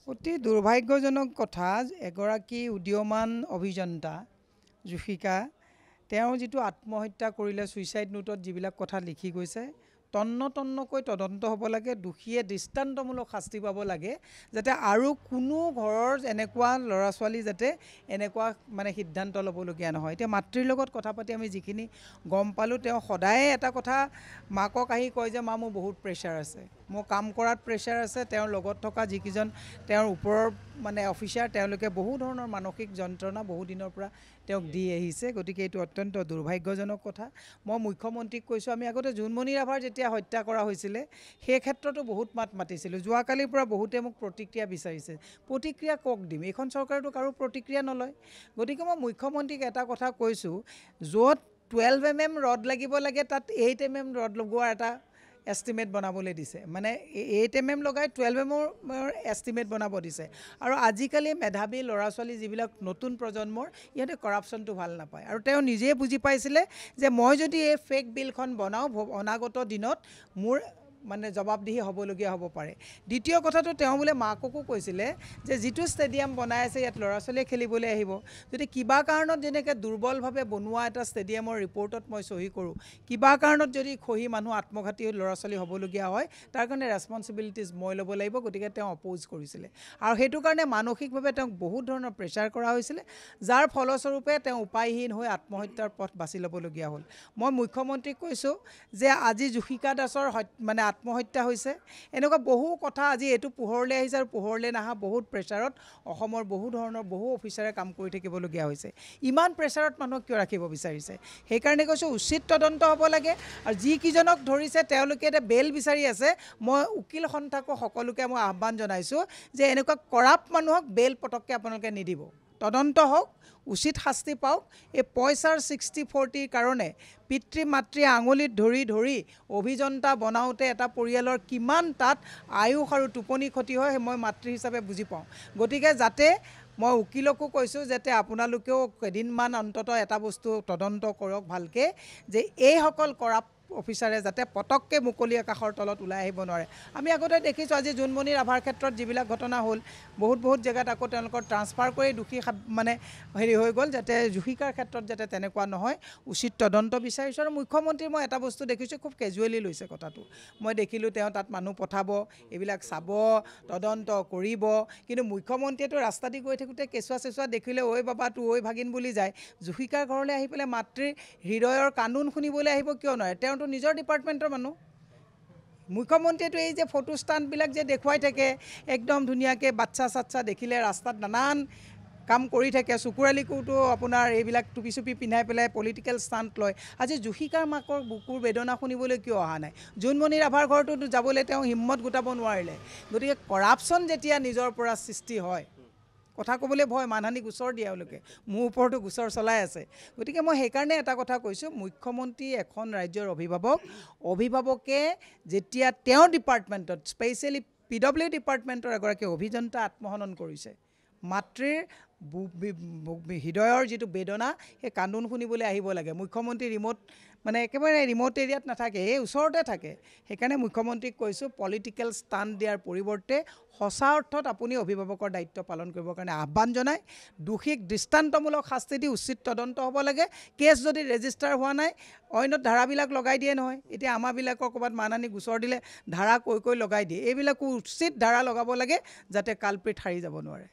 অতি দুৰ্ভাগ্যজনক কথা এগৰাকী উদীয়মান অভিযন্তা জুফিকা তেওঁ যিটো আত্মহত্যা কৰিলে ছুইচাইড নোটত যিবিলাক কথা লিখি গৈছে তন্নকৈ তদন্ত হ'ব লাগে দোষীয়ে দৃষ্টান্তমূলক শাস্তি পাব লাগে যাতে আৰু কোনো ঘৰৰ এনেকুৱা ল'ৰা ছোৱালী যাতে এনেকুৱা মানে সিদ্ধান্ত ল'বলগীয়া নহয় এতিয়া মাতৃৰ লগত কথা পাতি আমি যিখিনি গম পালোঁ তেওঁ সদায়ে এটা কথা মাকক আহি কয় যে মা মোৰ বহুত প্ৰেছাৰ আছে মোৰ কাম কৰাত প্ৰেছাৰ আছে তেওঁৰ লগত থকা যিকেইজন তেওঁৰ ওপৰৰ মানে অফিচাৰ তেওঁলোকে বহু ধৰণৰ মানসিক যন্ত্ৰণা বহু দিনৰ পৰা তেওঁক দি আহিছে গতিকে এইটো অত্যন্ত দুৰ্ভাগ্যজনক কথা মই মুখ্যমন্ত্ৰীক কৈছোঁ আমি আগতে জোনমণি ৰাভাৰ যেতিয়া হত্যা কৰা হৈছিলে সেই ক্ষেত্ৰতো বহুত মাত মাতিছিলোঁ যোৱাকালিৰ পৰা বহুতে মোক প্ৰতিক্ৰিয়া বিচাৰিছে প্ৰতিক্ৰিয়া কক দিম এইখন চৰকাৰেতো কাৰো প্ৰতিক্ৰিয়া নলয় গতিকে মই মুখ্যমন্ত্ৰীক এটা কথা কৈছোঁ য'ত 12 mm ৰড লাগিব লাগে তাত 8 mm ৰড লগোৱাৰ এটা এষ্টিমেট বনাবলৈ দিছে মানে 8 mm লগাই 12 mm এষ্টিমেট বনাব দিছে আৰু আজিকালি মেধাৱী ল'ৰা ছোৱালী যিবিলাক নতুন প্ৰজন্মৰ ইহঁতে কৰাপশ্যনটো ভাল নাপায় আৰু তেওঁ নিজে বুজি পাইছিলে যে মই যদি এই ফেক বিলখন বনাওঁ অনাগত দিনত মোৰ মানে জবাবদিহি হ'বলগীয়া হ'ব পাৰে দ্বিতীয় কথাটো তেওঁ বোলে মাককো কৈছিলে যে যিটো ষ্টেডিয়াম বনাই আছে ইয়াত ল'ৰা ছোৱালীয়ে খেলিবলৈ আহিব যদি কিবা কাৰণত যেনেকৈ দুৰ্বলভাৱে বনোৱা এটা ষ্টেডিয়ামৰ ৰিপৰ্টত মই চহী কৰোঁ কিবা কাৰণত যদি খহি মানুহ আত্মঘাতী ল'ৰা ছোৱালী হ'বলগীয়া হয় তাৰ কাৰণে ৰেছপনচিবিলিটিজ মই ল'ব লাগিব গতিকে তেওঁ অপ'জ কৰিছিলে আৰু সেইটো কাৰণে মানসিকভাৱে তেওঁক বহুত ধৰণৰ প্ৰেছাৰ কৰা হৈছিলে যাৰ ফলস্বৰূপে তেওঁ উপায়হীন হৈ আত্মহত্যাৰ পথ বাছি ল'বলগীয়া হ'ল মই মুখ্যমন্ত্ৰীক কৈছোঁ যে আজি জুফিকা দাসৰ মানে আত্মহত্যা হৈছে এনেকুৱা বহু কথা আজি এইটো পোহৰলৈ আহিছে আৰু পোহৰলৈ নাহা বহুত প্ৰেছাৰত অসমৰ বহু ধৰণৰ বহু অফিচাৰে কাম কৰি থাকিবলগীয়া হৈছে ইমান প্ৰেছাৰত মানুহক কিয় ৰাখিব বিচাৰিছে সেইকাৰণে কৈছোঁ উচিত তদন্ত হ'ব লাগে আৰু যিকেইজনক ধৰিছে তেওঁলোকে এতিয়া বেল বিচাৰি আছে মই উকিল সন্থাকো সকলোকে মই আহ্বান জনাইছোঁ যে এনেকুৱা কৰাপ্ট মানুহক বেল পটককৈ আপোনালোকে নিদিব তদন্ত হওক উচিত শাস্তি পাওক এই পইচাৰ 60-40 কাৰণে পিতৃ মাতৃয়ে আঙুলিত ধৰি অভিযন্তা বনাওঁতে এটা পৰিয়ালৰ কিমান তাত আয়ুস আৰু টোপনি ক্ষতি হয় মই মাতৃ হিচাপে বুজি পাওঁ গতিকে যাতে মই উকিলকো কৈছোঁ যাতে আপোনালোকেও কেইদিনমান অন্ততঃ এটা বস্তু তদন্ত কৰক ভালকৈ যে এইসকল কৰাপ্ট অফিচাৰে যাতে পটককৈ মুকলি আকাশৰ তলত ওলাই আহিব নোৱাৰে আমি আগতে দেখিছোঁ আজি জোনমণি ৰাভাৰ ক্ষেত্ৰত যিবিলাক ঘটনা হ'ল বহুত জেগাত আকৌ তেওঁলোকৰ ট্ৰান্সফাৰ কৰি দোষী মানে হেৰি হৈ গ'ল যাতে জুফিকাৰ ক্ষেত্ৰত যাতে তেনেকুৱা নহয় উচিত তদন্ত বিচাৰিছোঁ আৰু মুখ্যমন্ত্ৰী মই এটা বস্তু দেখিছোঁ খুব কেজুৱেলি লৈছে কথাটো মই দেখিলোঁ তেওঁ তাত মানুহ পঠাব এইবিলাক চাব তদন্ত কৰিব কিন্তু মুখ্যমন্ত্ৰীয়েতো ৰাস্তা দি গৈ থাকোঁতে কেঁচুৱা দেখিলে ঐ বাবা তো ঐ ভাগিন বুলি যায় জুফিকাৰ ঘৰলৈ আহি পেলাই মাতৃৰ হৃদয়ৰ কান্দোন শুনিবলৈ আহিব কিয় নোৱাৰে তেওঁতো নিজৰ ডিপাৰ্টমেণ্টৰ মানুহ মুখ্যমন্ত্ৰীয়েতো এই যে ফটো ষ্টাণ্টবিলাক যে দেখুৱাই থাকে একদম ধুনীয়াকৈ বাচ্চা দেখিলে ৰাস্তাত নানান কাম কৰি থাকে চকুৰালীকোতো আপোনাৰ এইবিলাক টুপি চুপি পিন্ধাই পেলাই পলিটিকেল ষ্টাণ্ট লয় আজি জুফিকাৰ মাকৰ বুকুৰ বেদনা শুনিবলৈ কিয় অহা নাই জোনমণি ৰাভাৰ ঘৰটোতো যাবলৈ তেওঁ হিম্মত গোটাব নোৱাৰিলে গতিকে কৰাপশ্যন যেতিয়া নিজৰ পৰা সৃষ্টি হয় কথা ক'বলৈ ভয় মানহানি গোচৰ দিয়ে এওঁলোকে মোৰ ওপৰতো গোচৰ চলাই আছে গতিকে মই সেইকাৰণে এটা কথা কৈছোঁ মুখ্যমন্ত্ৰী এখন ৰাজ্যৰ অভিভাৱকে যেতিয়া তেওঁৰ ডিপাৰ্টমেণ্টত স্পেচিয়েলি PW ডিপাৰ্টমেণ্টৰ এগৰাকী অভিযন্তা আত্মহনন কৰিছে মাতৃৰ হৃদয়ৰ যিটো বেদনা সেই কান্দোন শুনিবলৈ আহিব লাগে মুখ্যমন্ত্ৰী মানে একেবাৰে ৰিম'ট এৰিয়াত নাথাকে এই ওচৰতে থাকে সেইকাৰণে মুখ্যমন্ত্ৰীক কৈছোঁ পলিটিকেল ষ্টাণ্ট দিয়াৰ পৰিৱৰ্তে সঁচা অৰ্থত আপুনি অভিভাৱকৰ দায়িত্ব পালন কৰিবৰ কাৰণে আহ্বান জনায় দোষীক দৃষ্টান্তমূলক শাস্তি দি উচিত তদন্ত হ'ব লাগে কেছ যদি ৰেজিষ্টাৰ হোৱা নাই অন্যত ধাৰাবিলাক লগাই দিয়ে নহয় এতিয়া আমাৰবিলাকৰ ক'ৰবাত মানহানি গোচৰ দিলে ধাৰা কৈ লগাই দিয়ে এইবিলাকো উচিত ধাৰা লগাব লাগে যাতে কালপ্ৰিট হাৰি যাব নোৱাৰে